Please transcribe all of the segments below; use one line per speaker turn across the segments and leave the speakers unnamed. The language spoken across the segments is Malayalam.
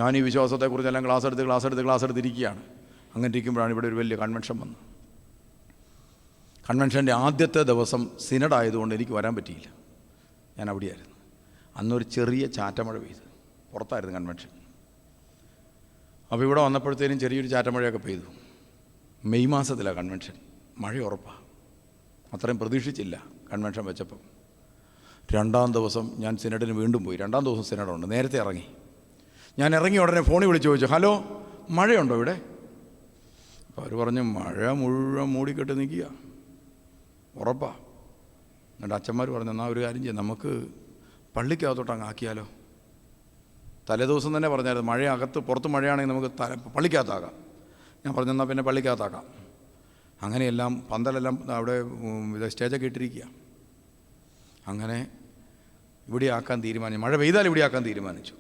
ഞാൻ ഈ വിശ്വാസത്തെക്കുറിച്ചെല്ലാം ക്ലാസ് എടുത്തിരിക്കുകയാണ്. അങ്ങനെ ഇരിക്കുമ്പോഴാണ് ഇവിടെ ഒരു വലിയ കൺവെൻഷൻ വന്നത്. കൺവെൻഷൻ്റെ ആദ്യത്തെ ദിവസം സിനഡായതുകൊണ്ട് എനിക്ക് വരാൻ പറ്റിയില്ല. ഞാൻ അവിടെയായിരുന്നു. അന്നൊരു ചെറിയ ചാറ്റമഴ പെയ്തു. പുറത്തായിരുന്നു കൺവെൻഷൻ. അപ്പോൾ ഇവിടെ വന്നപ്പോഴത്തേനും ചെറിയൊരു ചാറ്റമഴയൊക്കെ പെയ്തു. മെയ് മാസത്തിലാണ് കൺവെൻഷൻ. മഴ ഉറപ്പാണ്. അത്രയും പ്രതീക്ഷിച്ചില്ല കൺവെൻഷൻ വെച്ചപ്പം. രണ്ടാം ദിവസം ഞാൻ സിനഡിന് വീണ്ടും പോയി. രണ്ടാം ദിവസം സിനഡുണ്ട്. നേരത്തെ ഇറങ്ങി. ഞാൻ ഇറങ്ങി ഉടനെ ഫോണിൽ വിളിച്ച് ചോദിച്ചു, ഹലോ, മഴയുണ്ടോ ഇവിടെ? അപ്പോൾ അവർ പറഞ്ഞു, മഴ മുഴുവൻ മൂടിക്കെട്ട് നിൽക്കുക, ഉറപ്പാണ്. എന്നിട്ട് അച്ഛന്മാർ പറഞ്ഞു, എന്നാൽ ഒരു കാര്യം ചെയ്യാം, നമുക്ക് പള്ളിക്കകത്തോട്ട് അങ്ങ് ആക്കിയാലോ. തലേദിവസം തന്നെ പറഞ്ഞായിരുന്നു, മഴ അകത്ത് പുറത്ത് മഴയാണെങ്കിൽ നമുക്ക് പള്ളിക്കകത്താക്കാം. ഞാൻ പറഞ്ഞു, എന്നാൽ പിന്നെ പള്ളിക്കകത്താക്കാം. അങ്ങനെയെല്ലാം പന്തലെല്ലാം അവിടെ സ്റ്റേജൊക്കെ ഇട്ടിരിക്കുക. അങ്ങനെ ഇവിടെ ആക്കാൻ തീരുമാനിച്ചു. മഴ പെയ്താൽ ഇവിടെ ആക്കാൻ തീരുമാനിച്ചു.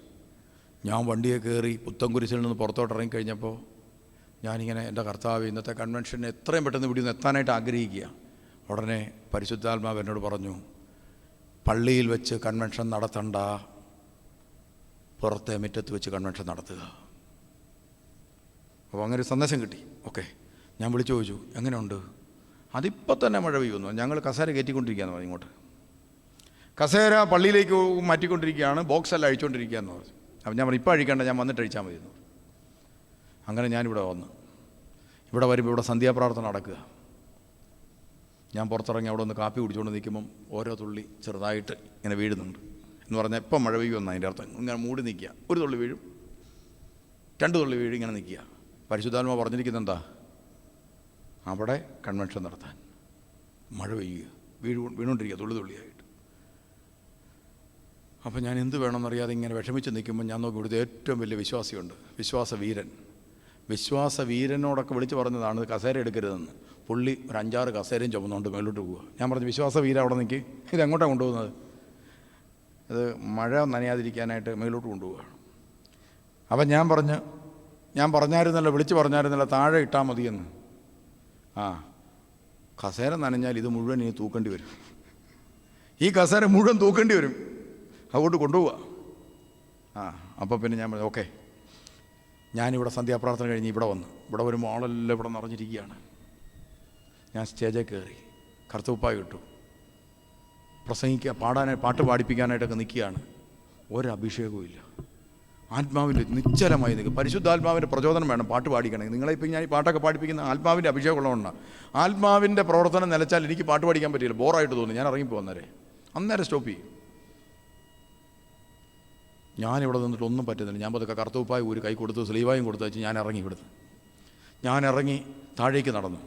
ഞാൻ വണ്ടിയെ കയറി പുത്തൻകുരിശിൽ നിന്ന് പുറത്തോട്ട് ഇറങ്ങിക്കഴിഞ്ഞപ്പോൾ ഞാനിങ്ങനെ, എൻ്റെ കർത്താവ്, ഇന്നത്തെ കൺവെൻഷന് എത്രയും പെട്ടെന്ന് ഇവിടെ നിന്ന് എത്താനായിട്ട് ആഗ്രഹിക്കുക. ഉടനെ പരിശുദ്ധാത്മാവ് എന്നോട് പറഞ്ഞു, പള്ളിയിൽ വെച്ച് കൺവെൻഷൻ നടത്തണ്ട, പുറത്തെ മുറ്റത്ത് വെച്ച് കൺവെൻഷൻ നടത്തുക. അപ്പോൾ അങ്ങനെ ഒരു സന്ദേശം കിട്ടി. ഓക്കെ, ഞാൻ വിളിച്ചു ചോദിച്ചു, എങ്ങനെയുണ്ട്? അതിപ്പോൾ തന്നെ മഴ പെയ്യുന്നു. ഞങ്ങൾ കസേര കയറ്റിക്കൊണ്ടിരിക്കുകയെന്ന് പറഞ്ഞു. ഇങ്ങോട്ട് കസേര പള്ളിയിലേക്ക് മാറ്റിക്കൊണ്ടിരിക്കുകയാണ്, ബോക്സെല്ലാം അഴിച്ചുകൊണ്ടിരിക്കുകയെന്ന് പറഞ്ഞു. അപ്പോൾ ഞാൻ പറഞ്ഞു, ഇപ്പോൾ അഴിക്കേണ്ട, ഞാൻ വന്നിട്ട് അഴിച്ചാൽ മതി എന്ന് പറഞ്ഞു. അങ്ങനെ ഞാനിവിടെ വന്നു. ഇവിടെ വരുമ്പോൾ ഇവിടെ സന്ധ്യാപ്രാർത്ഥന നടക്കുക. ഞാൻ പുറത്തിറങ്ങി അവിടെ ഒന്ന് കാപ്പി കുടിച്ചുകൊണ്ട് നിൽക്കുമ്പം ഓരോ തുള്ളി ചെറുതായിട്ട് ഇങ്ങനെ വീഴുന്നുണ്ട്. എന്ന് പറഞ്ഞാൽ ഇപ്പം മഴ പെയ്യുമെന്നാണ് അതിൻ്റെ അർത്ഥം. ഇങ്ങനെ മൂടി നിൽക്കുക. ഒരു തുള്ളി വീഴും, 2 തുള്ളി വീഴും, ഇങ്ങനെ നിൽക്കുക. പരിശുദ്ധാത്മാവ് പറഞ്ഞിരിക്കുന്നത് എന്താ? അവിടെ കൺവെൻഷൻ നടത്താൻ. മഴ പെയ്യുക, വീണുകൊണ്ടിരിക്കുക തുള്ളി തുള്ളിയായിട്ട്. അപ്പോൾ ഞാൻ എന്ത് വേണമെന്നറിയാതെ ഇങ്ങനെ വിഷമിച്ച് നിൽക്കുമ്പോൾ ഞാൻ നോക്കി, ഇവിടുത്തെ ഏറ്റവും വലിയ വിശ്വാസിയുണ്ട്, വിശ്വാസവീരൻ. വിശ്വാസവീരനോടൊക്കെ വിളിച്ച് പറഞ്ഞതാണ് കസേര എടുക്കരുതെന്ന്. പുള്ളി ഒരു 5-6 കസേരയും ചുമന്നുകൊണ്ട് മേലോട്ട് പോവുക. ഞാൻ പറഞ്ഞു, വിശ്വാസവീര അവിടെ നിൽക്കി, ഇതെങ്ങോട്ടാണ് കൊണ്ടുപോകുന്നത്? അത് മഴ നനയാതിരിക്കാനായിട്ട് മേലോട്ട് കൊണ്ടുപോവുകയാണ്. അപ്പം ഞാൻ പറഞ്ഞായിരുന്നല്ലോ, വിളിച്ച് പറഞ്ഞായിരുന്നല്ലോ, താഴെ ഇട്ടാൽ മതിയെന്ന്. കസേര നനഞ്ഞാൽ ഇത് മുഴുവൻ ഇനി തൂക്കേണ്ടി വരും. ഈ കസേര മുഴുവൻ തൂക്കേണ്ടി വരും, അതുകൊണ്ട് കൊണ്ടുപോവുക. അപ്പോൾ പിന്നെ ഞാൻ പറഞ്ഞു, ഓക്കെ. ഞാനിവിടെ സന്ധ്യാപ്രാർത്ഥന കഴിഞ്ഞ് ഇവിടെ വന്നു. ഇവിടെ വരുമ്പോൾ ആളെല്ലാം ഇവിടെ നിറഞ്ഞിരിക്കുകയാണ്. ഞാൻ സ്റ്റേജിൽ കയറി, കറുത്തൂപ്പായി ഇട്ടു, പ്രസംഗിക്കുക, പാട്ട് പാടിപ്പിക്കാനായിട്ടൊക്കെ നിൽക്കുകയാണ്. ഒരഭിഷേകവും ഇല്ല. ആത്മാവിൽ നിശ്ചലമായി നിൽക്കും. പരിശുദ്ധാത്മാവിൻ്റെ പ്രചോദനം വേണം പാട്ട് പാടിക്കണമെങ്കിൽ. നിങ്ങളിപ്പോൾ ഞാൻ ഈ പാട്ടൊക്കെ പാടിപ്പിക്കുന്ന ആത്മാവിൻ്റെ അഭിഷേകം ഉള്ളതുകൊണ്ടാണ്. ആത്മാവിൻ്റെ പ്രവർത്തനം നിലച്ചാൽ എനിക്ക് പാട്ട് പാടിക്കാൻ പറ്റില്ല, ബോറായിട്ട് തോന്നി. ഞാൻ ഇറങ്ങിപ്പോകുന്നേരെ അന്നേരം സ്റ്റോപ്പ് ചെയ്യും. ഞാനിവിടെ നിന്നിട്ട് ഒന്നും പറ്റുന്നില്ല. ഞാൻ പതുക്കെ കറുത്തൂപ്പായി ഒരു കൈ കൊടുത്ത് സ്ലീവായും കൊടുത്ത് വെച്ച് ഞാൻ ഇറങ്ങി ഇവിടുന്ന്. ഞാൻ ഇറങ്ങി താഴേക്ക് നടന്നു.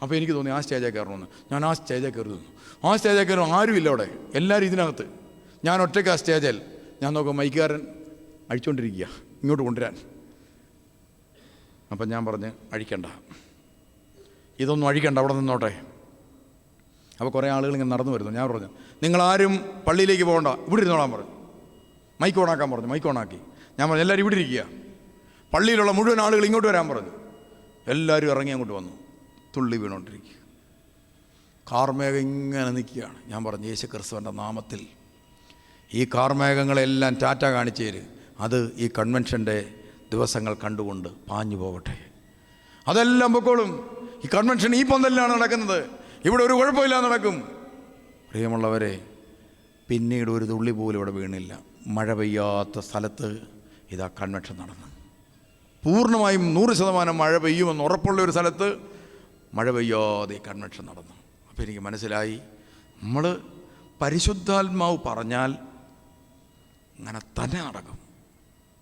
അപ്പോൾ എനിക്ക് തോന്നി ആ സ്റ്റേജിൽ കയറണമെന്ന്. ഞാൻ ആ സ്റ്റേജിൽ കയറി നിന്നു. ആ സ്റ്റേജിൽ കയറും ആരുമില്ല അവിടെ, എല്ലാവരും ഇതിനകത്ത്. ഞാൻ ഒറ്റയ്ക്ക് ആ സ്റ്റേജിൽ. ഞാൻ നോക്കും മൈക്കുകാരൻ അഴിച്ചുകൊണ്ടിരിക്കുക, ഇങ്ങോട്ട് കൊണ്ടുവരാൻ. അപ്പം ഞാൻ പറഞ്ഞ്, അഴിക്കണ്ട, ഇതൊന്നും അഴിക്കണ്ട, അവിടെ നിന്നോട്ടെ. അപ്പോൾ കുറേ ആളുകൾ ഇങ്ങനെ നടന്നു വരുന്നു. ഞാൻ പറഞ്ഞു, നിങ്ങളാരും പള്ളിയിലേക്ക് പോകണ്ട, ഇവിടെ ഇരുന്നോളാൻ പറഞ്ഞു. മൈക്ക് ഓണാക്കാൻ പറഞ്ഞു. മൈക്ക് ഓണാക്കി. ഞാൻ പറഞ്ഞു, എല്ലാവരും ഇവിടെ ഇരിക്കുക, പള്ളിയിലുള്ള മുഴുവൻ ആളുകൾ ഇങ്ങോട്ട് വരാൻ പറഞ്ഞു. എല്ലാവരും ഇറങ്ങി അങ്ങോട്ട് വന്നു. തുള്ളി വീണുകൊണ്ടിരിക്കുക. കാർമേഘം ഇങ്ങനെ നിൽക്കുകയാണ്. ഞാൻ പറഞ്ഞു, യേശു ക്രിസ്തുവിൻ്റെ നാമത്തിൽ ഈ കാർമേഘങ്ങളെല്ലാം ടാറ്റ കാണിച്ചേര്. അത് ഈ കൺവെൻഷൻ്റെ ദിവസങ്ങൾ കണ്ടുകൊണ്ട് പാഞ്ഞു പോകട്ടെ. അതെല്ലാം പൊക്കോളും. ഈ കൺവെൻഷൻ ഈ പന്തലിലാണ് നടക്കുന്നത്, ഇവിടെ ഒരു കുഴപ്പമില്ലാതെ നടക്കും. പ്രിയമുള്ളവരെ, പിന്നീട് ഒരു തുള്ളി പോലും ഇവിടെ വീണില്ല. മഴ പെയ്യാത്ത സ്ഥലത്ത് ഇതാ കൺവെൻഷൻ നടന്നു. പൂർണ്ണമായും 100% മഴ പെയ്യുമെന്ന് ഉറപ്പുള്ള ഒരു സ്ഥലത്ത് മഴ പെയ്യാതെ കൺവെൻഷൻ നടന്നു. അപ്പോൾ എനിക്ക് മനസ്സിലായി, നമ്മൾ പരിശുദ്ധാത്മാവ് പറഞ്ഞാൽ അങ്ങനെ തന്നെ നടക്കും.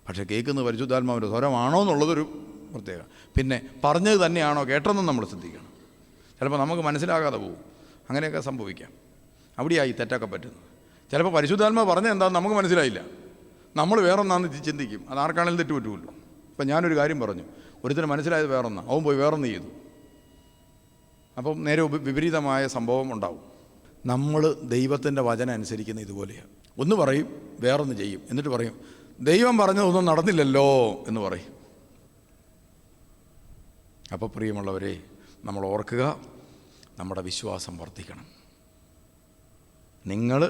പക്ഷേ കേൾക്കുന്നത് പരിശുദ്ധാത്മാവിൻ്റെ സ്വരമാണോ എന്നുള്ളതൊരു പ്രത്യേകം. പിന്നെ പറഞ്ഞത് തന്നെയാണോ കേട്ടതെന്നും നമ്മൾ ശ്രദ്ധിക്കണം. ചിലപ്പോൾ നമുക്ക് മനസ്സിലാകാതെ പോകും. അങ്ങനെയൊക്കെ സംഭവിക്കാം. അവിടെയായി തെറ്റൊക്കെ പറ്റുന്നത്. ചിലപ്പോൾ പരിശുദ്ധാത്മാവ് പറഞ്ഞത് എന്താണെന്ന് നമുക്ക് മനസ്സിലായില്ല, നമ്മൾ വേറൊന്നാന്ന് ചിന്തിക്കും. അത് ആർക്കാണെങ്കിലും തെറ്റ് പറ്റുമല്ലോ. ഇപ്പം ഞാനൊരു കാര്യം പറഞ്ഞു, ഒരുത്തരം മനസ്സിലായത് വേറൊന്നാണ്, അവൻ പോയി വേറൊന്ന് ചെയ്തു. അപ്പം നേരെ വിപരീതമായ സംഭവം ഉണ്ടാവും. നമ്മൾ ദൈവത്തിൻ്റെ വചനം അനുസരിക്കുന്ന ഇതുപോലെയാണ്. ഒന്ന് പറയും, വേറൊന്ന് ചെയ്യും. എന്നിട്ട് പറയും, ദൈവം പറഞ്ഞതൊന്നും നടന്നില്ലല്ലോ എന്ന് പറയും. അപ്പോൾ പ്രിയമുള്ളവരെ, നമ്മൾ ഓർക്കുക, നമ്മുടെ വിശ്വാസം വർദ്ധിക്കണം. നിങ്ങൾ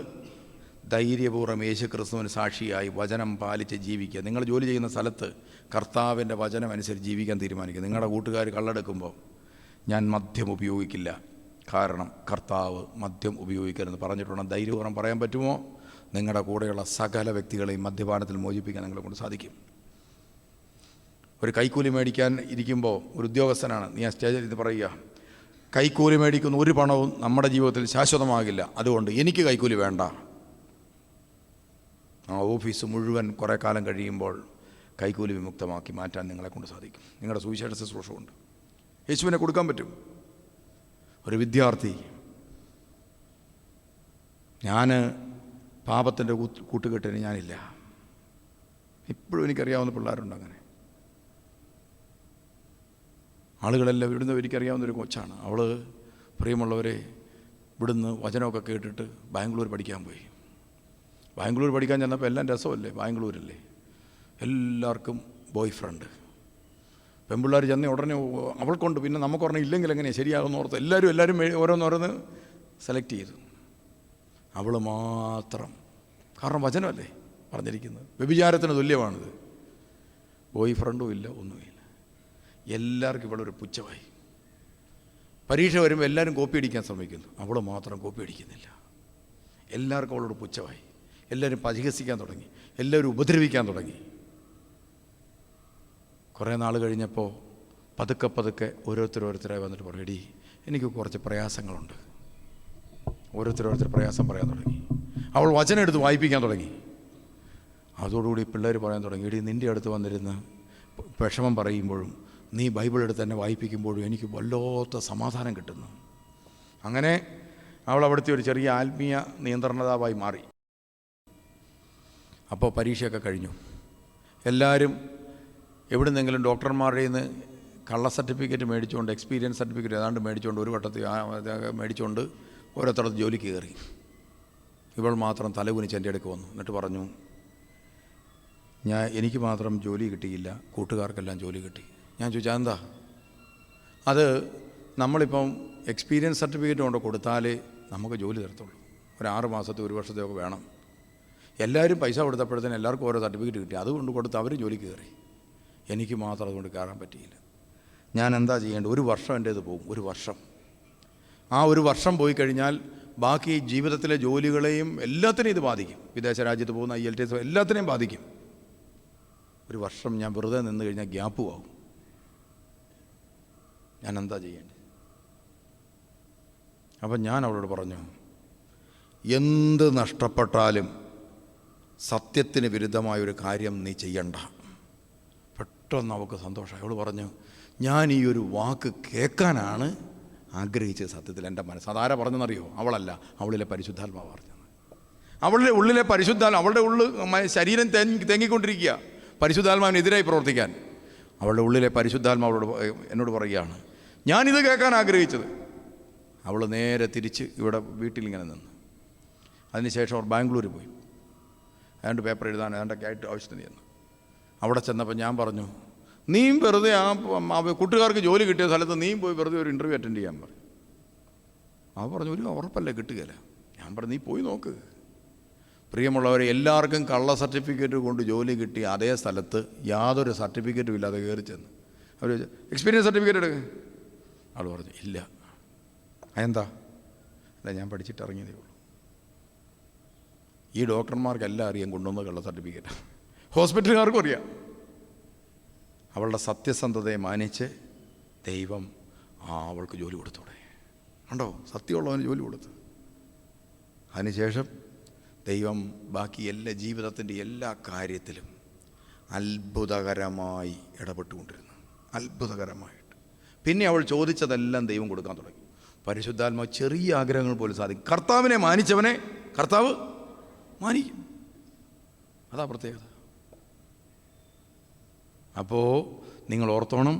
ധൈര്യപൂർവ്വം യേശു ക്രിസ്തുവിന് സാക്ഷിയായി വചനം പാലിച്ച് ജീവിക്കുക. നിങ്ങൾ ജോലി ചെയ്യുന്ന സ്ഥലത്ത് കർത്താവിൻ്റെ വചനം അനുസരിച്ച് ജീവിക്കാൻ തീരുമാനിക്കുക. നിങ്ങളുടെ കൂട്ടുകാർ കള്ളെടുക്കുമ്പോൾ ഞാൻ മദ്യം ഉപയോഗിക്കില്ല, കാരണം കർത്താവ് മദ്യം ഉപയോഗിക്കരുതെന്ന് പറഞ്ഞിട്ടുണ്ടെന്ന് ധൈര്യപൂർവ്വം പറയാൻ പറ്റുമോ? നിങ്ങളുടെ കൂടെയുള്ള സകല വ്യക്തികളെയും മദ്യപാനത്തിൽ മോചിപ്പിക്കാൻ നിങ്ങളെ കൊണ്ട് സാധിക്കും. ഒരു കൈക്കൂലി മേടിക്കാൻ ഇരിക്കുമ്പോൾ ഒരു ഉദ്യോഗസ്ഥനാണ്, നീ ആ സ്റ്റേജിൽ ഇത് പറയുക, കൈക്കൂലി മേടിക്കുന്ന ഒരു പണവും നമ്മുടെ ജീവിതത്തിൽ ശാശ്വതമാകില്ല, അതുകൊണ്ട് എനിക്ക് കൈക്കൂലി വേണ്ട. ആ ഓഫീസ് മുഴുവൻ കുറേ കാലം കഴിയുമ്പോൾ കൈക്കൂലി വിമുക്തമാക്കി മാറ്റാൻ നിങ്ങളെ കൊണ്ട് സാധിക്കും. നിങ്ങളുടെ സുവിശേഷ ശുശ്രൂഷ കൊണ്ട് യേശുവിനെ കൊടുക്കാൻ പറ്റും. ഒരു വിദ്യാർത്ഥി, ഞാൻ പാപത്തിൻ്റെ കൂട്ടുകെട്ടിന് ഞാനില്ല. ഇപ്പോഴും എനിക്കറിയാവുന്ന പിള്ളേരുണ്ട് അങ്ങനെ. ആളുകളെല്ലാം ഇവിടുന്ന് എനിക്കറിയാവുന്നൊരു കൊച്ചാണ്. അവൾ, പ്രിയമുള്ളവരെ, ഇവിടുന്ന് വചനമൊക്കെ കേട്ടിട്ട് ബാംഗ്ലൂർ പഠിക്കാൻ പോയി. ബാംഗ്ലൂർ പഠിക്കാൻ ചെന്നപ്പോൾ എല്ലാം രസമല്ലേ, ബാംഗ്ലൂരല്ലേ, എല്ലാവർക്കും ബോയ് ഫ്രണ്ട്. പെൺപിള്ളേർ ചെന്ന ഉടനെ അവൾക്കൊണ്ട്, പിന്നെ നമുക്ക് പറഞ്ഞാൽ ഇല്ലെങ്കിൽ എങ്ങനെയാണ് ശരിയാകുമെന്ന് ഓർത്ത് എല്ലാവരും ഓരോന്നോരോന്ന് സെലക്ട് ചെയ്തു. അവൾ മാത്രം, കാരണം വചനമല്ലേ പറഞ്ഞിരിക്കുന്നത്, വ്യഭിചാരത്തിന് തുല്യമാണിത്. ബോയ് ഫ്രണ്ടും ഇല്ല, ഒന്നുമില്ല. എല്ലാവർക്കും ഇവളൊരു പുച്ഛമായി. പരീക്ഷ വരുമ്പോൾ എല്ലാവരും കോപ്പി അടിക്കാൻ ശ്രമിക്കുന്നു, അവൾ മാത്രം കോപ്പി അടിക്കുന്നില്ല. എല്ലാവർക്കും അവളോട് പുച്ഛമായി. എല്ലാവരും പരിഹസിക്കാൻ തുടങ്ങി, എല്ലാവരും ഉപദ്രവിക്കാൻ തുടങ്ങി. കുറേ നാൾ കഴിഞ്ഞപ്പോൾ പതുക്കെ ഓരോരുത്തരായി വന്നിട്ട് പറയും, എടീ എനിക്ക് കുറച്ച് പ്രയാസങ്ങളുണ്ട്. ഓരോരുത്തർ പ്രയാസം പറയാൻ തുടങ്ങി. അവൾ വചനം എടുത്ത് വായിപ്പിക്കാൻ തുടങ്ങി. അതോടുകൂടി പിള്ളേർ പറയാൻ തുടങ്ങി, എടീ നിൻ്റെ അടുത്ത് വന്നിരുന്ന് വിഷമം പറയുമ്പോഴും നീ ബൈബിൾ എടുത്ത് തന്നെ വായിപ്പിക്കുമ്പോഴും എനിക്ക് വല്ലാത്ത സമാധാനം കിട്ടുന്നു. അങ്ങനെ അവൾ അവിടുത്തെ ഒരു ചെറിയ ആത്മീയ നിയന്ത്രണതാവായി മാറി. അപ്പോൾ പരീക്ഷയൊക്കെ കഴിഞ്ഞു. എല്ലാവരും എവിടെ നിന്നെങ്കിലും ഡോക്ടർമാരുടെ നിന്ന് കള്ള സർട്ടിഫിക്കറ്റ് മേടിച്ചുകൊണ്ട്, എക്സ്പീരിയൻസ് സർട്ടിഫിക്കറ്റ് ഏതാണ്ട് മേടിച്ചുകൊണ്ട്, ഒരു വട്ടത്തിൽ മേടിച്ചുകൊണ്ട് ഓരോരുത്തരത്ത് ജോലിക്ക് കയറി. ഇവൾ മാത്രം തലകുനിച്ച് എൻ്റെ അടുക്ക് വന്നു. എന്നിട്ട് പറഞ്ഞു, എനിക്ക് മാത്രം ജോലി കിട്ടിയില്ല, കൂട്ടുകാർക്കെല്ലാം ജോലി കിട്ടി. ഞാൻ ചോദിച്ചാൽ എന്താ? അത് നമ്മളിപ്പം എക്സ്പീരിയൻസ് സർട്ടിഫിക്കറ്റ് കൊണ്ട് കൊടുത്താലേ നമുക്ക് ജോലി തരത്തുള്ളൂ. ഒരു 6 മാസത്തെ 1 വർഷത്തെയൊക്കെ വേണം. എല്ലാവരും പൈസ കൊടുത്തപ്പോഴത്തേനും എല്ലാവർക്കും ഓരോ സർട്ടിഫിക്കറ്റ് കിട്ടി. അതുകൊണ്ട് കൊടുത്ത് അവർ ജോലിക്ക് കയറി. എനിക്ക് മാത്രം അതുകൊണ്ട് കയറാൻ പറ്റിയില്ല. ഞാൻ എന്താ ചെയ്യേണ്ടത്? 1 വർഷം എൻ്റേത് പോകും. 1 വർഷം. ആ 1 വർഷം പോയി കഴിഞ്ഞാൽ ബാക്കി ജീവിതത്തിലെ ജോലികളെയും എല്ലാത്തിനെയും ഇത് ബാധിക്കും. വിദേശ രാജ്യത്ത് പോകുന്ന IELTS എല്ലാത്തിനെയും ബാധിക്കും. 1 വർഷം ഞാൻ വെറുതെ നിന്ന് കഴിഞ്ഞാൽ ഗ്യാപ്പും ആവും. ഞാൻ എന്താ ചെയ്യേണ്ടത്? അപ്പം ഞാൻ അവളോട് പറഞ്ഞു, എന്ത് നഷ്ടപ്പെട്ടാലും സത്യത്തിന് വിരുദ്ധമായൊരു കാര്യം നീ ചെയ്യണ്ട. പെട്ടെന്ന് അവൾക്ക് സന്തോഷമായി. അവൾ പറഞ്ഞു, ഞാൻ ഈ ഒരു വാക്ക് കേൾക്കാനാണ് ആഗ്രഹിച്ചത്. സത്യത്തിൽ എൻ്റെ മനസ്സ് അതാരാ പറഞ്ഞെന്നറിയോ? അവളല്ല, അവളിലെ പരിശുദ്ധാത്മാവ് പറഞ്ഞത്. അവളുടെ ഉള്ളിലെ പരിശുദ്ധാത്മ, അവളുടെ ശരീരം തെങ്ങിക്കൊണ്ടിരിക്കുക പരിശുദ്ധാത്മാവിനെതിരായി പ്രവർത്തിക്കാൻ. അവളുടെ ഉള്ളിലെ പരിശുദ്ധാത്മാവോട് എന്നോട് പറയുകയാണ്, ഞാനിത് കേൾക്കാൻ ആഗ്രഹിച്ചത്. അവൾ നേരെ തിരിച്ച് ഇവിടെ വീട്ടിലിങ്ങനെ നിന്ന്. അതിനുശേഷം അവർ ബാംഗ്ലൂർ പോയി. ഏതാണ്ട് പേപ്പർ എഴുതാൻ ഏതാണ്ടൊക്കെ ആയിട്ട് ആവശ്യത്തിന് ചെന്നു. അവിടെ ചെന്നപ്പോൾ ഞാൻ പറഞ്ഞു, നീയും വെറുതെ ആ കൂട്ടുകാർക്ക് ജോലി കിട്ടിയ സ്ഥലത്ത് നീയും പോയി വെറുതെ ഒരു ഇൻ്റർവ്യൂ അറ്റൻഡ് ചെയ്യാൻ പറഞ്ഞു. അവ പറഞ്ഞു, ഒരു ഉറപ്പല്ലേ കിട്ടുകയില്ല. ഞാൻ പറഞ്ഞു, നീ പോയി നോക്ക്. പ്രിയമുള്ളവരെ, എല്ലാവർക്കും കള്ള സർട്ടിഫിക്കറ്റ് കൊണ്ട് ജോലി കിട്ടിയ അതേ സ്ഥലത്ത് യാതൊരു സർട്ടിഫിക്കറ്റും ഇല്ലാതെ കയറി ചെന്ന് അവർ എക്സ്പീരിയൻസ് സർട്ടിഫിക്കറ്റ് എടുക്കുക. ആൾ പറഞ്ഞു, ഇല്ല. അതെന്താ? അല്ല, ഞാൻ പഠിച്ചിട്ട് ഇറങ്ങിയതേ ഉള്ളൂ. ഈ ഡോക്ടർമാർക്കെല്ലാം അറിയാം കൊണ്ടുവന്ന കള്ള സർട്ടിഫിക്കറ്റ്, ഹോസ്പിറ്റലുകാർക്കും അറിയാം. അവളുടെ സത്യസന്ധതയെ മാനിച്ച് ദൈവം അവൾക്ക് ജോലി കൊടുത്തോടെ. കണ്ടോ, സത്യമുള്ളവന് ജോലി കൊടുത്തു. അതിനുശേഷം ദൈവം ബാക്കി എല്ലാ ജീവിതത്തിൻ്റെ എല്ലാ കാര്യത്തിലും അത്ഭുതകരമായി ഇടപെട്ടുകൊണ്ടിരുന്നു. അത്ഭുതകരമായിട്ട്. പിന്നെ അവൾ ചോദിച്ചതെല്ലാം ദൈവം കൊടുക്കാൻ തുടങ്ങി. പരിശുദ്ധാത്മാവ് ചെറിയ ആഗ്രഹങ്ങൾ പോലും സാധിക്കും. കർത്താവിനെ മാനിച്ചവനെ കർത്താവ് മാനിക്കും. അതാ പ്രത്യേകത. അപ്പോൾ നിങ്ങൾ ഓർത്തോണം,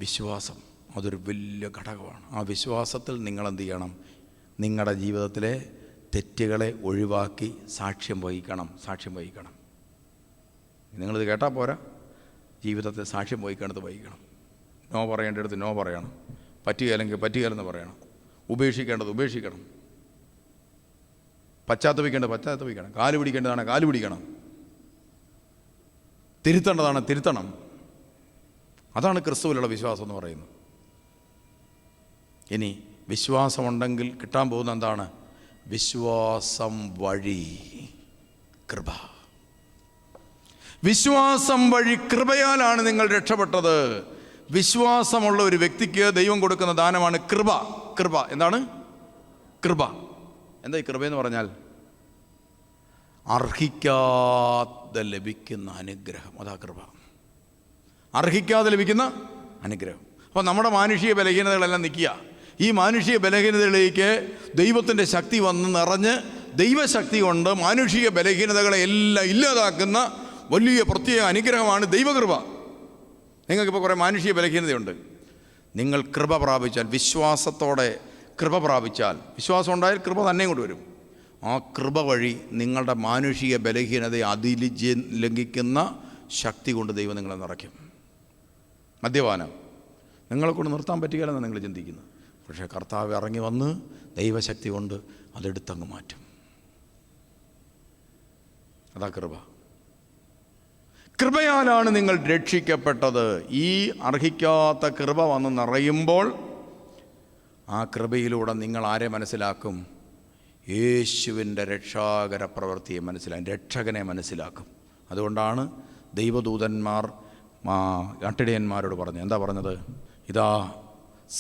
വിശ്വാസം അതൊരു വലിയ ഘടകമാണ്. ആ വിശ്വാസത്തിൽ നിങ്ങളെന്ത് ചെയ്യണം? നിങ്ങളുടെ ജീവിതത്തിലെ തെറ്റുകളെ ഒഴിവാക്കി സാക്ഷ്യം വഹിക്കണം. നിങ്ങളിത് കേട്ടാൽ പോരാ, ജീവിതത്തിൽ സാക്ഷ്യം വഹിക്കേണ്ടത് വഹിക്കണം. നോ പറയേണ്ടടുത്ത് നോ പറയണം. പറ്റുകയില്ലെങ്കിൽ പറ്റുകയില്ലെന്ന് പറയണം. ഉപേക്ഷിക്കേണ്ടത് ഉപേക്ഷിക്കണം. പശ്ചാത്തപിക്കണം, കാല് പിടിക്കേണ്ടതാണ് കാല് പിടിക്കണം, തിരുത്തേണ്ടതാണ് തിരുത്തണം. അതാണ് ക്രിസ്തുവിലുള്ള വിശ്വാസം എന്ന് പറയുന്നത്. ഇനി വിശ്വാസമുണ്ടെങ്കിൽ കിട്ടാൻ പോകുന്ന എന്താണ്? വിശ്വാസം വഴി കൃപ. വിശ്വാസം വഴി കൃപയാലാണ് നിങ്ങൾ രക്ഷപ്പെട്ടത്. വിശ്വാസമുള്ള ഒരു വ്യക്തിക്ക് ദൈവം കൊടുക്കുന്ന ദാനമാണ് കൃപ. കൃപ എന്താണ്? കൃപ എന്താ ഈ കൃപയെന്ന് പറഞ്ഞാൽ? അർഹിക്കാതെ ലഭിക്കുന്ന അനുഗ്രഹം. അതാ കൃപ, അർഹിക്കാതെ ലഭിക്കുന്ന അനുഗ്രഹം. അപ്പോൾ നമ്മുടെ മാനുഷിക ബലഹീനതകളെല്ലാം നിൽക്കുക. ഈ മാനുഷിക ബലഹീനതകളിലേക്ക് ദൈവത്തിൻ്റെ ശക്തി വന്ന് നിറഞ്ഞ് ദൈവശക്തി കൊണ്ട് മാനുഷിക ബലഹീനതകളെ എല്ലാം ഇല്ലാതാക്കുന്ന വലിയ പ്രത്യേക അനുഗ്രഹമാണ് ദൈവകൃപ. നിങ്ങൾക്കിപ്പോൾ കുറേ മാനുഷിക ബലഹീനതയുണ്ട്. നിങ്ങൾ കൃപ പ്രാപിച്ചാൽ, വിശ്വാസത്തോടെ കൃപ പ്രാപിച്ചാൽ, വിശ്വാസം ഉണ്ടായാൽ കൃപ തന്നെ കൊണ്ട് വരും. ആ കൃപ വഴി നിങ്ങളുടെ മാനുഷിക ബലഹീനതയെ ലംഘിക്കുന്ന ശക്തി കൊണ്ട് ദൈവം നിങ്ങളെ നിറയ്ക്കും. മദ്യപാനം നിങ്ങളെ കൊണ്ട് നിർത്താൻ പറ്റുകയില്ലെന്ന് നിങ്ങൾ ചിന്തിക്കുന്നത്. പക്ഷേ കർത്താവ് ഇറങ്ങി വന്ന് ദൈവശക്തി കൊണ്ട് അതെടുത്തങ്ങ് മാറ്റും. അതാ കൃപ. കൃപയാലാണ് നിങ്ങൾ രക്ഷിക്കപ്പെട്ടത്. ഈ അർഹിക്കാത്ത കൃപ വന്ന് നിറയുമ്പോൾ ആ കൃപയിലൂടെ നിങ്ങൾ ആരെ മനസ്സിലാക്കും? യേശുവിൻ്റെ രക്ഷാകര പ്രവൃത്തിയെ മനസ്സിലാക്കും, രക്ഷകനെ മനസ്സിലാക്കും. അതുകൊണ്ടാണ് ദൈവദൂതന്മാർ അട്ടിടയന്മാരോട് പറഞ്ഞു, എന്താ പറഞ്ഞത്? ഇതാ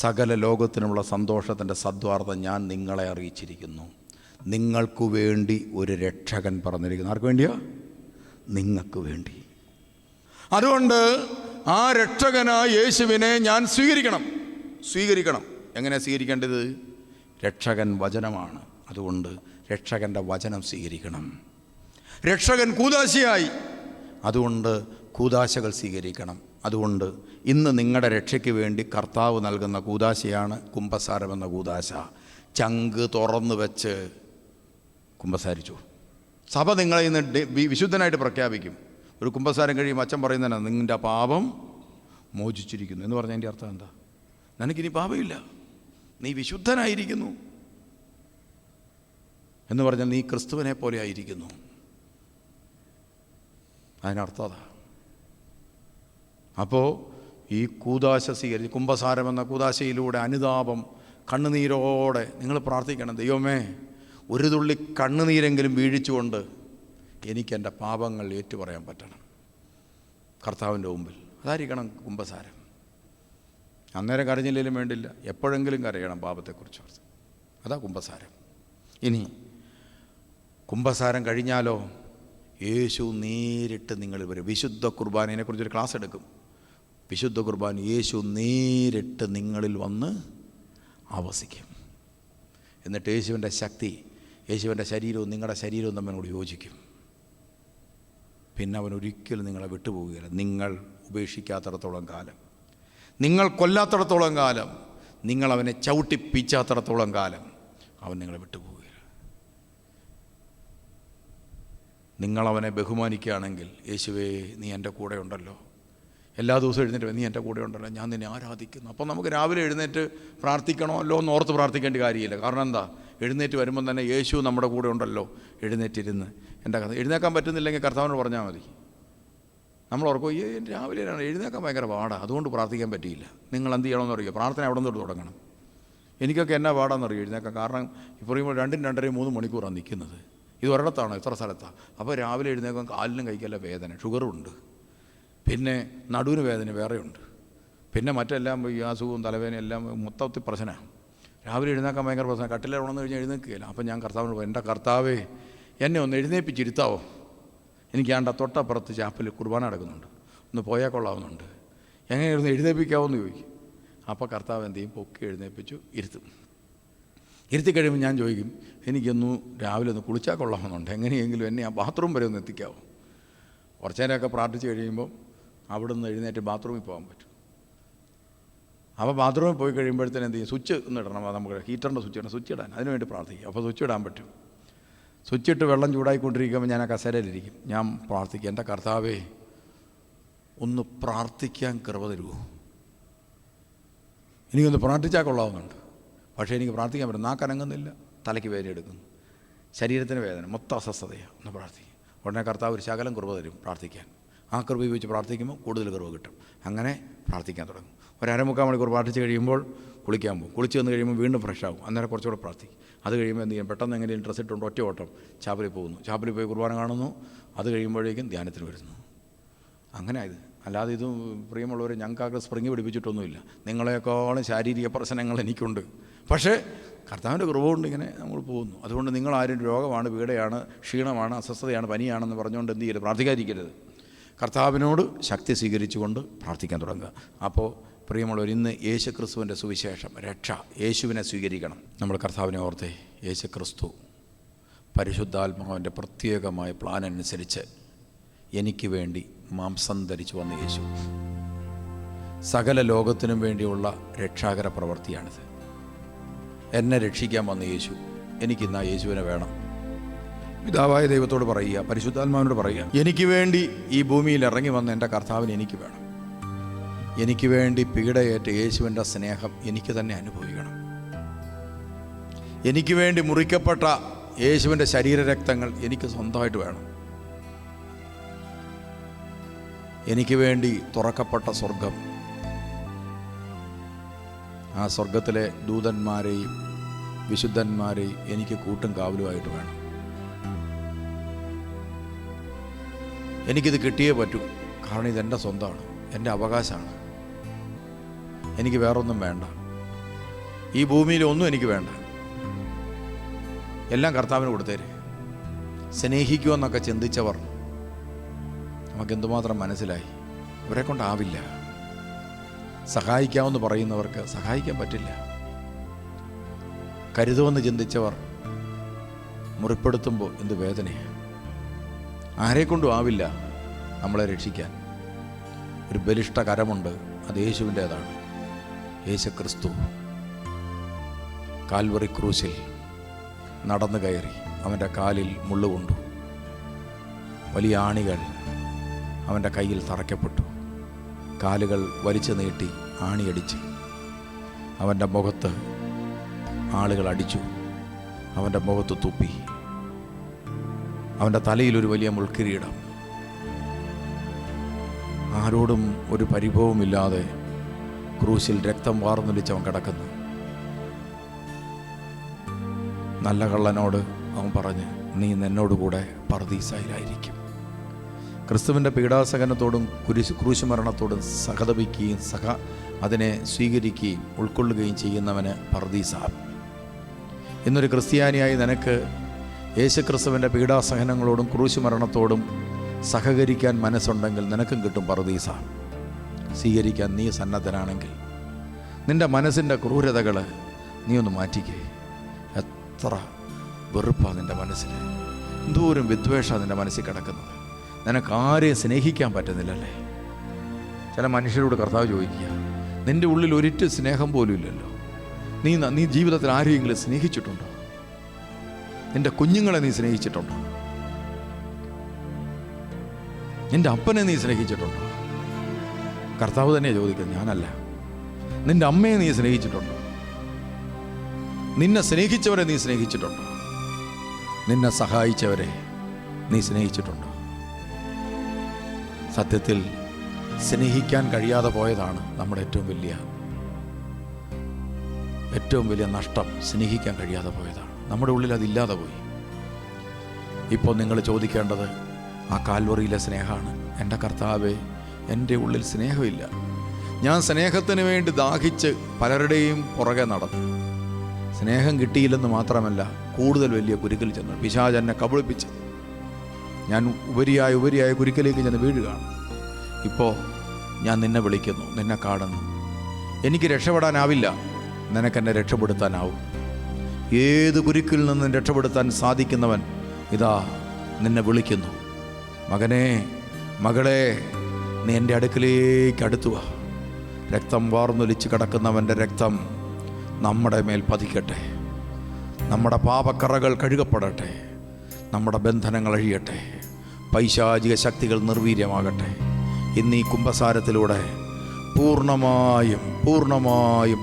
സകല ലോകത്തിനുമുള്ള സന്തോഷത്തിൻ്റെ സദ്വാർത്ത ഞാൻ നിങ്ങളെ അറിയിച്ചിരിക്കുന്നു. നിങ്ങൾക്കു വേണ്ടി ഒരു രക്ഷകൻ പറഞ്ഞിരിക്കുന്നു. ആർക്ക് വേണ്ടിയാ? നിങ്ങൾക്ക് വേണ്ടി. അതുകൊണ്ട് ആ രക്ഷകനായ യേശുവിനെ ഞാൻ സ്വീകരിക്കണം. എങ്ങനെ സ്വീകരിക്കേണ്ടത്? രക്ഷകൻ വചനമാണ്. അതുകൊണ്ട് രക്ഷകൻ്റെ വചനം സ്വീകരിക്കണം. രക്ഷകൻ കൂദാശയായി, അതുകൊണ്ട് കൂദാശകൾ സ്വീകരിക്കണം. അതുകൊണ്ട് ഇന്ന് നിങ്ങളുടെ രക്ഷയ്ക്ക് വേണ്ടി കർത്താവ് നൽകുന്ന കൂദാശയാണ് കുമ്പസാരം എന്ന കൂദാശ. ചങ്ക് തുറന്നു വെച്ച് കുമ്പസാരിച്ചു. സഭ നിങ്ങളെ ഇന്ന് വിശുദ്ധനായിട്ട് പ്രഖ്യാപിക്കും. ഒരു കുമ്പസാരം കഴിയുമ്പോൾ അച്ഛൻ പറയുന്നതാണ്, നിങ്ങളുടെ പാപം മോചിച്ചിരിക്കുന്നു എന്ന് പറഞ്ഞാൽ എൻ്റെ അർത്ഥം എന്താ? നിനക്കിനി പാപമില്ല, നീ വിശുദ്ധനായിരിക്കുന്നു എന്ന് പറഞ്ഞാൽ നീ ക്രിസ്തുവിനെ പോലെ ആയിരിക്കുന്നു. അതിനർത്ഥം അതാ. അപ്പോൾ ഈ കൂദാശ സ്വീകരിച്ച്, കുമ്പസാരം എന്ന കൂദാശയിലൂടെ അനുതാപം കണ്ണുനീരോടെ നിങ്ങൾ പ്രാർത്ഥിക്കണം. ദൈവമേ, ഒരു തുള്ളി കണ്ണുനീരെങ്കിലും വീഴിച്ചുകൊണ്ട് എനിക്കെൻ്റെ പാപങ്ങൾ ഏറ്റുപറയാൻ പറ്റണം കർത്താവിൻ്റെ മുമ്പിൽ. അതായിരിക്കണം കുമ്പസാരം. അന്നേരം കരഞ്ഞില്ലെങ്കിലും വേണ്ടില്ല, എപ്പോഴെങ്കിലും കരയണം പാപത്തെക്കുറിച്ച്. അതാ കുമ്പസാരം. ഇനി കുമ്പസാരം കഴിഞ്ഞാലോ യേശു നേരിട്ട് നിങ്ങളിൽ വരും. വിശുദ്ധ കുർബാനയെക്കുറിച്ചൊരു ക്ലാസ് എടുക്കും. വിശുദ്ധ കുർബാന യേശു നേരിട്ട് നിങ്ങളിൽ വന്ന് ആവസിക്കും. എന്നിട്ട് യേശുവിൻ്റെ ശക്തി, യേശുവിൻ്റെ ശരീരവും നിങ്ങളുടെ ശരീരവും തമ്മിനോട് യോജിക്കും. പിന്നെ അവൻ ഒരിക്കലും നിങ്ങളെ വിട്ടുപോവുകയില്ല. നിങ്ങൾ ഉപേക്ഷിക്കാത്തിടത്തോളം കാലം, നിങ്ങൾ കൊല്ലാത്തിടത്തോളം കാലം, നിങ്ങളവനെ ചവിട്ടിപ്പിച്ചാത്തിടത്തോളം കാലം അവൻ നിങ്ങളെ വിട്ടുപോവുകയില്ല. നിങ്ങളവനെ ബഹുമാനിക്കുകയാണെങ്കിൽ, യേശുവേ നീ എൻ്റെ കൂടെ ഉണ്ടല്ലോ, എല്ലാ ദിവസവും എഴുന്നേറ്റ് നീ എൻ്റെ കൂടെ ഉണ്ടല്ലോ, ഞാൻ നിന്നെ ആരാധിക്കുന്നു. അപ്പോൾ നമുക്ക് രാവിലെ എഴുന്നേറ്റ് പ്രാർത്ഥിക്കണമല്ലോ എന്ന് ഓർത്ത് പ്രാർത്ഥിക്കേണ്ട കാര്യമില്ല. കാരണം എന്താ? എഴുന്നേറ്റ് വരുമ്പം തന്നെ യേശു നമ്മുടെ കൂടെ ഉണ്ടല്ലോ. എഴുന്നേറ്റിരുന്ന് എൻ്റെ കഥ എഴുന്നേക്കാൻ പറ്റുന്നില്ലെങ്കിൽ കർത്താവിനോട് പറഞ്ഞാൽ മതി. നമ്മൾ ഓർക്കും, രാവിലെ എഴുന്നേക്കാൻ ഭയങ്കര പാടാണ്, അതുകൊണ്ട് പ്രാർത്ഥിക്കാൻ പറ്റിയില്ല. നിങ്ങൾ എന്ത് ചെയ്യണമെന്ന് അറിയുമോ? പ്രാർത്ഥന അവിടെ നിന്ന് തുടങ്ങണം. എനിക്കൊക്കെ എന്നാ പാടാണെന്നറിയോ എഴുന്നേക്കാൻ? കാരണം ഇപ്പോൾ പറയുമ്പോൾ 2, 2.5, 3 മണിക്കൂറാണ് നിൽക്കുന്നത്. ഇത് ഒരിടത്താണോ? എത്ര സ്ഥലത്താണ്? അപ്പോൾ രാവിലെ എഴുന്നേക്കാൻ കാലിനും കൈക്കെല്ലാം വേദന, ഷുഗറുണ്ട്, പിന്നെ നടുവിന് വേദന വേറെയുണ്ട്, പിന്നെ മറ്റെല്ലാം ഈ അസുഖവും തലവേദനയും എല്ലാം മൊത്തത്തിൽ പ്രശ്നമാണ്. രാവിലെ എഴുന്നേക്കാൻ ഭയങ്കര പ്രശ്നം. കട്ടിലെ ഉണർന്നു കഴിഞ്ഞാൽ എഴുന്നേൽക്കുകയില്ല. അപ്പം ഞാൻ കർത്താവിനോട് എൻ്റെ കർത്താവേ, എന്നെ ഒന്ന് എഴുന്നേൽപ്പിച്ചിരുത്താവോ? എനിക്ക് ആണ്ട തൊട്ടപ്പുറത്ത് ചാപ്പൽ കുർബാന നടക്കുന്നുണ്ട്, ഒന്ന് പോയാൽ കൊള്ളാവുന്നുണ്ട്, എങ്ങനെയായിരുന്നു എഴുന്നേൽപ്പിക്കാവോ എന്ന് ചോദിക്കും. അപ്പോൾ കർത്താവ് എന്ത് ചെയ്യും? പൊക്കി എഴുന്നേൽപ്പിച്ചു ഇരുത്തും. ഇരുത്തി കഴിയുമ്പോൾ ഞാൻ ചോദിക്കും, എനിക്കൊന്ന് രാവിലെ ഒന്ന് കുളിച്ചാൽ കൊള്ളാമെന്നുണ്ട്, എങ്ങനെയെങ്കിലും എന്നെ ആ ബാത്റൂം വരെ ഒന്ന് എത്തിക്കാവോ? കുറച്ച് നേരമൊക്കെ പ്രാർത്ഥിച്ച് കഴിയുമ്പോൾ അവിടെ നിന്ന് എഴുന്നേറ്റ് ബാത്റൂമിൽ പോകാൻ പറ്റും. അപ്പോൾ ബാത്റൂമിൽ പോയി കഴിയുമ്പോഴത്തേനും എന്ത് ചെയ്യും? സ്വിച്ച് ഒന്ന് ഇടണം. നമുക്ക് ഹീറ്ററിൻ്റെ സ്വിച്ച് ഇടാൻ, അതിനുവേണ്ടി പ്രാർത്ഥിക്കും. അപ്പോൾ സ്വിച്ച് ഇടാൻ പറ്റും. സ്വിച്ചിട്ട് വെള്ളം ചൂടായിക്കൊണ്ടിരിക്കുമ്പോൾ ഞാൻ ആ കസേരയിലിരിക്കും. ഞാൻ പ്രാർത്ഥിക്കും, എൻ്റെ കർത്താവേ ഒന്ന് പ്രാർത്ഥിക്കാൻ കൃപ തരുമോ? എനിക്കൊന്ന് പ്രാർത്ഥിച്ചാൽ കൊള്ളാവുന്നുണ്ട്, പക്ഷേ എനിക്ക് പ്രാർത്ഥിക്കാൻ പറ്റും. നാക്കനങ്ങുന്നില്ല, തലയ്ക്ക് വേദന എടുക്കുന്നു, ശരീരത്തിന് വേദന, മൊത്തം അസ്വസ്ഥതയാണ്, ഒന്ന് പ്രാർത്ഥിക്കും. ഉടനെ കർത്താവ് ഒരു ശകലം കൃപ തരും പ്രാർത്ഥിക്കാൻ. ആ കൃപ ഉപയോഗിച്ച് പ്രാർത്ഥിക്കുമ്പോൾ കൂടുതൽ കൃപ കിട്ടും. അങ്ങനെ പ്രാർത്ഥിക്കാൻ തുടങ്ങും. ഒരു 1/4 മണിക്കൂർ പ്രാർത്ഥിച്ച് കഴിയുമ്പോൾ കുളിക്കാൻ പോകും. കുളിച്ച് വന്ന് കഴിയുമ്പോൾ വീണ്ടും ഫ്രഷാകും. അന്നേരം കുറച്ചുകൂടെ പ്രാർത്ഥിക്കും. അത് കഴിയുമ്പോൾ എന്ത് ചെയ്യും, പെട്ടെന്ന് എങ്ങനെയും ഡ്രസ്സ് ഇട്ടുകൊണ്ട് ഒറ്റ ഓട്ടം ചാപ്പലിൽ പോകുന്നു. ചാപ്പലിൽ പോയി കുർബാന കാണുന്നു. അത് കഴിയുമ്പോഴേക്കും ധ്യാനത്തിന് വരുന്നു. അങ്ങനെ ഇത് അല്ലാതെ ഇത് പ്രിയമുള്ളവർ, ഞങ്ങൾക്ക് സ്പ്രിങ് പിടിപ്പിച്ചിട്ടൊന്നുമില്ല. നിങ്ങളെക്കാളും ശാരീരിക പ്രശ്നങ്ങൾ എനിക്കുണ്ട്. പക്ഷേ കർത്താവിൻ്റെ കൃപ കൊണ്ട് ഇങ്ങനെ നമ്മൾ പോകുന്നു. അതുകൊണ്ട് നിങ്ങളാരും രോഗമാണ്, പീഡയാണ്, ക്ഷീണമാണ്, അസ്വസ്ഥതയാണ്, പനിയാണെന്ന് പറഞ്ഞുകൊണ്ട് എന്ത് ചെയ്യരുത്, പ്രാർത്ഥിക്കാതിരിക്കരുത്. കർത്താവിനോട് ശക്തി സ്വീകരിച്ചുകൊണ്ട് പ്രാർത്ഥിക്കാൻ തുടങ്ങുക. അപ്പോൾ പ്രിയമുള്ളവർ, ഇന്ന് യേശു ക്രിസ്തുവിൻ്റെ സുവിശേഷം, രക്ഷ, യേശുവിനെ സ്വീകരിക്കണം. നമ്മൾ കർത്താവിനെ ഓർത്തേ, യേശു ക്രിസ്തു പരിശുദ്ധാത്മാവിൻ്റെ പ്രത്യേകമായ പ്ലാൻ അനുസരിച്ച് എനിക്ക് വേണ്ടി മാംസം ധരിച്ചു വന്ന യേശു, സകല ലോകത്തിനും വേണ്ടിയുള്ള രക്ഷാകര പ്രവൃത്തിയാണിത്. എന്നെ രക്ഷിക്കാൻ വന്ന യേശു, എനിക്കിന്ന് ആ യേശുവിനെ വേണം. പിതാവായ ദൈവത്തോട് പറയുക, പരിശുദ്ധാത്മാവിനോട് പറയുക, എനിക്ക് വേണ്ടി ഈ ഭൂമിയിൽ ഇറങ്ങി വന്ന എൻ്റെ കർത്താവിന് എനിക്ക് വേണം. എനിക്ക് വേണ്ടി പീഡയേറ്റ യേശുവിൻ്റെ സ്നേഹം എനിക്ക് തന്നെ അനുഭവിക്കണം. എനിക്ക് വേണ്ടി മുറിക്കപ്പെട്ട യേശുവിൻ്റെ ശരീരരക്തങ്ങൾ എനിക്ക് സ്വന്തമായിട്ട് വേണം. എനിക്ക് വേണ്ടി തുറക്കപ്പെട്ട സ്വർഗം, ആ സ്വർഗത്തിലെ ദൂതന്മാരെയും വിശുദ്ധന്മാരെയും എനിക്ക് കൂട്ടും കാവലുമായിട്ട് വേണം. എനിക്കിത് കിട്ടിയേ പറ്റൂ. കാരണം ഇതെൻ്റെ സ്വന്തമാണ്, എൻ്റെ അവകാശമാണ്. എനിക്ക് വേറൊന്നും വേണ്ട. ഈ ഭൂമിയിൽ ഒന്നും എനിക്ക് വേണ്ട. എല്ലാം കർത്താവിന് കൊടുത്തേര്. സ്നേഹിക്കുമെന്നൊക്കെ ചിന്തിച്ചവർ നമുക്കെന്തുമാത്രം മനസ്സിലായി, അവരെ കൊണ്ടാവില്ല. സഹായിക്കാമെന്ന് പറയുന്നവർക്ക് സഹായിക്കാൻ പറ്റില്ല. കരുതുമെന്ന് ചിന്തിച്ചവർ മുറിപ്പെടുത്തുമ്പോൾ എന്ത് വേദനയാണ്. ആരെക്കൊണ്ടും ആവില്ല നമ്മളെ രക്ഷിക്കാൻ. ഒരു ബലിഷ്ഠ കരമുണ്ട്, അത് യേശുവിൻ്റേതാണ്. യേശു ക്രിസ്തു കാൽവറി ക്രൂശിൽ നടന്നു കയറി, അവൻ്റെ കാലിൽ മുള്ളുകൊണ്ടു, വലിയ ആണികൾ അവൻ്റെ കയ്യിൽ തറയ്ക്കപ്പെട്ടു, കാലുകൾ വലിച്ചു നീട്ടി ആണിയടിച്ച് അവൻ്റെ മുഖത്ത് ആളുകൾ അടിച്ചു, അവൻ്റെ മുഖത്ത് തുപ്പി, അവൻ്റെ തലയിലൊരു വലിയ മുൾക്കിരീടം. ആരോടും ഒരു പരിഭവമില്ലാതെ ക്രൂശിൽ രക്തം വാർന്നൊലിച്ചവൻ കിടക്കുന്നു. നല്ല കള്ളനോട് അവൻ പറഞ്ഞ്, നീ എന്നോടുകൂടെ പർദീസയിലായിരിക്കും. ക്രിസ്തുവിൻ്റെ പീഡാസഹനത്തോടും ക്രൂശുമരണത്തോടും സഹതപിക്കുകയും അതിനെ സ്വീകരിക്കുകയും ഉൾക്കൊള്ളുകയും ചെയ്യുന്നവന് പർദീസ. ഇന്നൊരു ക്രിസ്ത്യാനിയായി നിനക്ക് യേശുക്രിസ്തുവിൻ്റെ പീഡാസഹനങ്ങളോടും ക്രൂശുമരണത്തോടും സഹകരിക്കാൻ മനസ്സുണ്ടെങ്കിൽ നിനക്കും കിട്ടും പർദീസ. സ്വീകരിക്കാൻ നീ സന്നദ്ധനാണെങ്കിൽ നിൻ്റെ മനസ്സിൻ്റെ ക്രൂരതകൾ നീ ഒന്ന് മാറ്റിക്കേ. എത്ര വെറുപ്പാണ് നിൻ്റെ മനസ്സിൽ, എന്തോരം വിദ്വേഷമാണ് നിൻ്റെ മനസ്സിൽ കിടക്കുന്നത്. നിനക്ക് ആരെയും സ്നേഹിക്കാൻ പറ്റുന്നില്ലല്ലേ? ചില മനുഷ്യരോട് കർത്താവ് ചോദിക്കുക, നിൻ്റെ ഉള്ളിൽ ഒരിറ്റ് സ്നേഹം പോലും ഇല്ലല്ലോ. നീ ജീവിതത്തിൽ ആരെയെങ്കിലും സ്നേഹിച്ചിട്ടുണ്ടോ? നിൻ്റെ കുഞ്ഞുങ്ങളെ നീ സ്നേഹിച്ചിട്ടുണ്ടോ? നിൻ്റെ അപ്പനെ നീ സ്നേഹിച്ചിട്ടുണ്ടോ? കർത്താവ് തന്നെ ചോദിക്കുന്നത്, ഞാനല്ല. നിൻ്റെ അമ്മയെ നീ സ്നേഹിച്ചിട്ടുണ്ടോ? നിന്നെ സ്നേഹിച്ചവരെ നീ സ്നേഹിച്ചിട്ടുണ്ടോ? നിന്നെ സഹായിച്ചവരെ നീ സ്നേഹിച്ചിട്ടുണ്ടോ? സത്യത്തിൽ സ്നേഹിക്കാൻ കഴിയാതെ പോയതാണ് നമ്മുടെ ഏറ്റവും വലിയ നഷ്ടം. സ്നേഹിക്കാൻ കഴിയാതെ പോയതാണ്. നമ്മുടെ ഉള്ളിൽ അതില്ലാതെ പോയി. ഇപ്പോൾ നിങ്ങൾ ചോദിക്കേണ്ടത് ആ കാൽവറിയിലെ സ്നേഹമാണ്. എൻ്റെ കർത്താവേ, എൻ്റെ ഉള്ളിൽ സ്നേഹമില്ല. ഞാൻ സ്നേഹത്തിന് വേണ്ടി ദാഹിച്ച് പലരുടെയും പുറകെ നടന്നു. സ്നേഹം കിട്ടിയില്ലെന്ന് മാത്രമല്ല, കൂടുതൽ വലിയ കുരുക്കിൽ ചെന്നു. പിശാച് എന്നെ കബളിപ്പിച്ച് ഞാൻ ഉപരിയായ കുരുക്കിലേക്ക് ചെന്ന് വീഴുകയാണ്. ഇപ്പോൾ ഞാൻ നിന്നെ വിളിക്കുന്നു, നിന്നെ കാണുന്നു. എനിക്ക് രക്ഷപ്പെടാനാവില്ല, നിനക്കെന്നെ രക്ഷപ്പെടുത്താനാവും. ഏത് കുരുക്കിൽ നിന്നും രക്ഷപ്പെടുത്താൻ സാധിക്കുന്നവൻ ഇതാ നിന്നെ വിളിക്കുന്നു. മകനേ, മകളെ, നീ എൻ്റെ അടുക്കിലേക്ക് അടുത്തുക. രക്തം വാർന്നൊലിച്ച് കിടക്കുന്നവൻ്റെ രക്തം നമ്മുടെ മേൽ പതിക്കട്ടെ. നമ്മുടെ പാപക്കറകൾ കഴുകപ്പെടട്ടെ. നമ്മുടെ ബന്ധനങ്ങൾ അഴിയട്ടെ. പൈശാചിക ശക്തികൾ നിർവീര്യമാകട്ടെ. ഇന്ന് ഈ കുമ്പസാരത്തിലൂടെ പൂർണ്ണമായും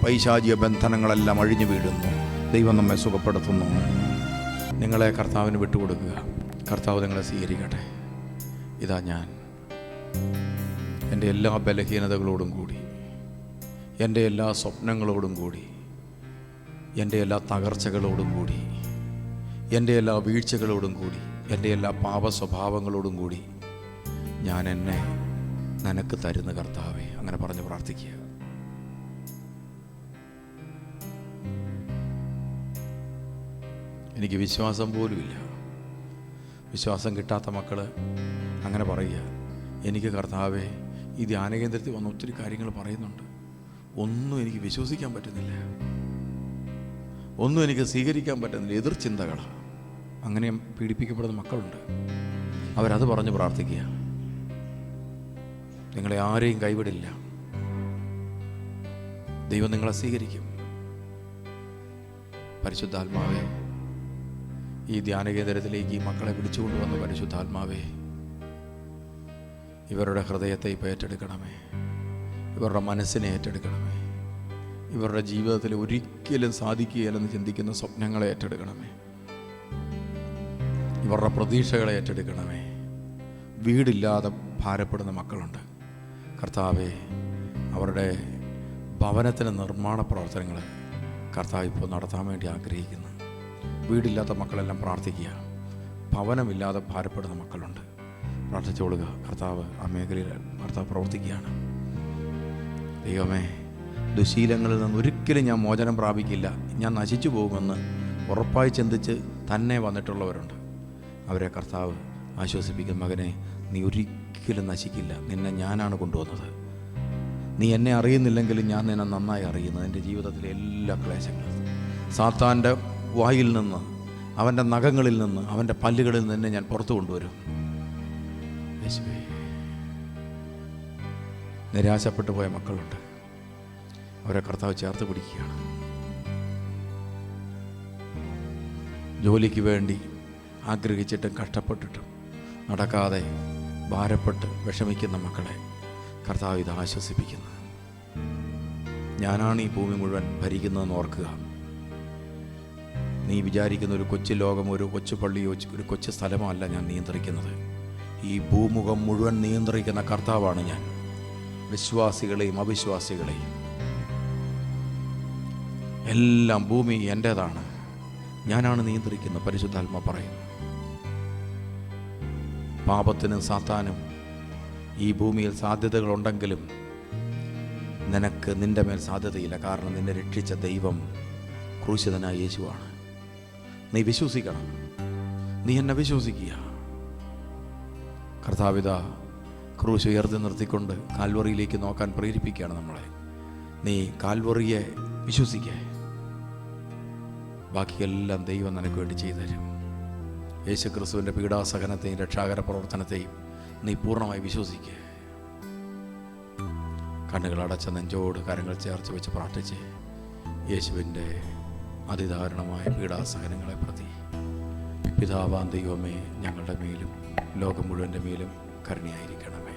പൈശാചിക ബന്ധനങ്ങളെല്ലാം അഴിഞ്ഞു വീഴുന്നു. ദൈവം നമ്മെ സുഖപ്പെടുത്തുന്നു. നിങ്ങളെ കർത്താവിന് വിട്ടുകൊടുക്കുക. കർത്താവ് നിങ്ങളെ സ്വീകരിക്കട്ടെ. ഇതാ ഞാൻ എൻ്റെ എല്ലാ ബലഹീനതകളോടും കൂടി, എൻ്റെ എല്ലാ സ്വപ്നങ്ങളോടും കൂടി, എൻ്റെ എല്ലാ തകർച്ചകളോടും കൂടി, എൻ്റെ എല്ലാ വീഴ്ചകളോടും കൂടി, എൻ്റെ എല്ലാ പാപ സ്വഭാവങ്ങളോടും കൂടി ഞാൻ എന്നെ നിനക്ക് തരുന്ന കർത്താവേ. അങ്ങനെ പറഞ്ഞ് പ്രാർത്ഥിക്കുക. എനിക്ക് വിശ്വാസം പോലുമില്ല. വിശ്വാസം കിട്ടാത്ത മക്കൾ അങ്ങനെ പറയുക, എനിക്ക് കർത്താവേ ഈ ധ്യാനകേന്ദ്രത്തിൽ വന്ന് ഒത്തിരി കാര്യങ്ങൾ പറയുന്നുണ്ട്, ഒന്നും എനിക്ക് വിശ്വസിക്കാൻ പറ്റുന്നില്ല, ഒന്നും എനിക്ക് സ്വീകരിക്കാൻ പറ്റുന്നില്ല, എതിർ ചിന്തകളാണ്. അങ്ങനെ പീഡിപ്പിക്കപ്പെടുന്ന മക്കളുണ്ട്. അവരത് പറഞ്ഞ് പ്രാർത്ഥിക്കുക. നിങ്ങളെ ആരെയും കൈവിടില്ല. ദൈവം നിങ്ങളെ സ്വീകരിക്കും. പരിശുദ്ധാത്മാവേ, ഈ ധ്യാനകേന്ദ്രത്തിലേക്ക് ഈ മക്കളെ വിളിച്ചുകൊണ്ടുവന്ന പരിശുദ്ധാത്മാവേ, ഇവരുടെ ഹൃദയത്തെ ഇപ്പോൾ ഏറ്റെടുക്കണമേ. ഇവരുടെ മനസ്സിനെ ഏറ്റെടുക്കണമേ. ഇവരുടെ ജീവിതത്തിൽ ഒരിക്കലും സാധിക്കുകയില്ലെന്ന് ചിന്തിക്കുന്ന സ്വപ്നങ്ങളെ ഏറ്റെടുക്കണമേ. ഇവരുടെ പ്രതീക്ഷകളെ ഏറ്റെടുക്കണമേ. വീടില്ലാതെ ഭാരപ്പെടുന്ന മക്കളുണ്ട്. കർത്താവേ, അവരുടെ ഭവനത്തിന് നിർമ്മാണ പ്രവർത്തനങ്ങൾ കർത്താവ് ഇപ്പോൾ നടത്താൻ വേണ്ടി ആഗ്രഹിക്കുന്നു. വീടില്ലാത്ത മക്കളെല്ലാം പ്രാർത്ഥിക്കുക. ഭവനമില്ലാതെ ഭാരപ്പെടുന്ന മക്കളുണ്ട്, പ്രാർത്ഥിച്ചോളുക. കർത്താവ് ആ മേഖലയിൽ കർത്താവ് പ്രവർത്തിക്കുകയാണ്. ദൈവമേ, ദുശീലങ്ങളിൽ നിന്ന് ഒരിക്കലും ഞാൻ മോചനം പ്രാപിക്കില്ല, ഞാൻ നശിച്ചു പോകുമെന്ന് ഉറപ്പായി ചിന്തിച്ച് തന്നെ വന്നിട്ടുള്ളവരുണ്ട്. അവരെ കർത്താവ് ആശ്വസിപ്പിക്കും. മകനെ, നീ ഒരിക്കലും നശിക്കില്ല. നിന്നെ ഞാനാണ് കൊണ്ടുവന്നത്. നീ എന്നെ അറിയുന്നില്ലെങ്കിലും ഞാൻ നിന്നെ നന്നായി അറിയുന്നു. എൻ്റെ ജീവിതത്തിലെ എല്ലാ ക്ലേശങ്ങളും സാത്താൻ്റെ വായിൽ നിന്ന്, അവൻ്റെ നഖങ്ങളിൽ നിന്ന്, അവൻ്റെ പല്ലുകളിൽ നിന്ന് ഞാൻ പുറത്തു കൊണ്ടുവരും. യേശുവേ, നിരാശപ്പെട്ടു പോയ മക്കളുണ്ട്. അവരെ കർത്താവ് ചേർത്ത് പിടിക്കുകയാണ്. ജോലിക്ക് വേണ്ടി ആഗ്രഹിച്ചിട്ടും കഷ്ടപ്പെട്ടിട്ടും നടക്കാതെ ഭാരപ്പെട്ട് വിഷമിക്കുന്ന മക്കളെ കർത്താവ് ഇത് ആശ്വസിപ്പിക്കുന്നു. ഞാനാണ് ഈ ഭൂമി മുഴുവൻ ഭരിക്കുന്നതെന്ന് ഓർക്കുക. നീ വിചാരിക്കുന്ന ഒരു കൊച്ചു ലോകം, ഒരു കൊച്ചു പള്ളി, ഒരു കൊച്ചു സ്ഥലമല്ല ഞാൻ നിയന്ത്രിക്കുന്നത്. ഈ ഭൂമുഖം മുഴുവൻ നിയന്ത്രിക്കുന്ന കർത്താവാണ് ഞാൻ. വിശ്വാസികളെയും അവിശ്വാസികളെയും എല്ലാം ഭൂമി എൻ്റേതാണ്, ഞാനാണ് നിയന്ത്രിക്കുന്നത്. പരിശുദ്ധാത്മ പറയുന്നു. പാപത്തിനും സാത്താനും ഈ ഭൂമിയിൽ സാധ്യതകളുണ്ടെങ്കിലും നിനക്ക് നിൻ്റെ മേൽ സാധ്യതയില്ല. കാരണം നിന്നെ രക്ഷിച്ച ദൈവം ക്രൂശിതനായ യേശുവാണ്. നീ വിശ്വസിക്കണം. നീ എന്നെ വിശ്വസിക്കുക. കർത്താവിത ക്രൂശ് ഉയർത്തി നിർത്തിക്കൊണ്ട് കാൽവറിയിലേക്ക് നോക്കാൻ പ്രേരിപ്പിക്കുകയാണ് നമ്മളെ. നീ കാൽവറിയെ വിശ്വസിക്കുക. ബാക്കിയെല്ലാം ദൈവം നിനക്ക് വേണ്ടി ചെയ്തു തരും. യേശുക്രിസ്തുവിൻ്റെ പീഡാസഹനത്തെയും രക്ഷാകര പ്രവർത്തനത്തെയും നീ പൂർണ്ണമായി വിശ്വസിക്കുക. കണ്ണുകളടച്ച നെഞ്ചോട് കരങ്ങൾ ചേർത്ത് വെച്ച് പ്രാർത്ഥിച്ച് യേശുവിൻ്റെ അതിദാരുണമായ പീഡാസഹനങ്ങളെ പ്രതി പിതാവാം ദൈവമേ, ഞങ്ങളുടെ മേലും ലോകം മുഴുവൻ്റെ മേലും കരുണയായിരിക്കണമേ.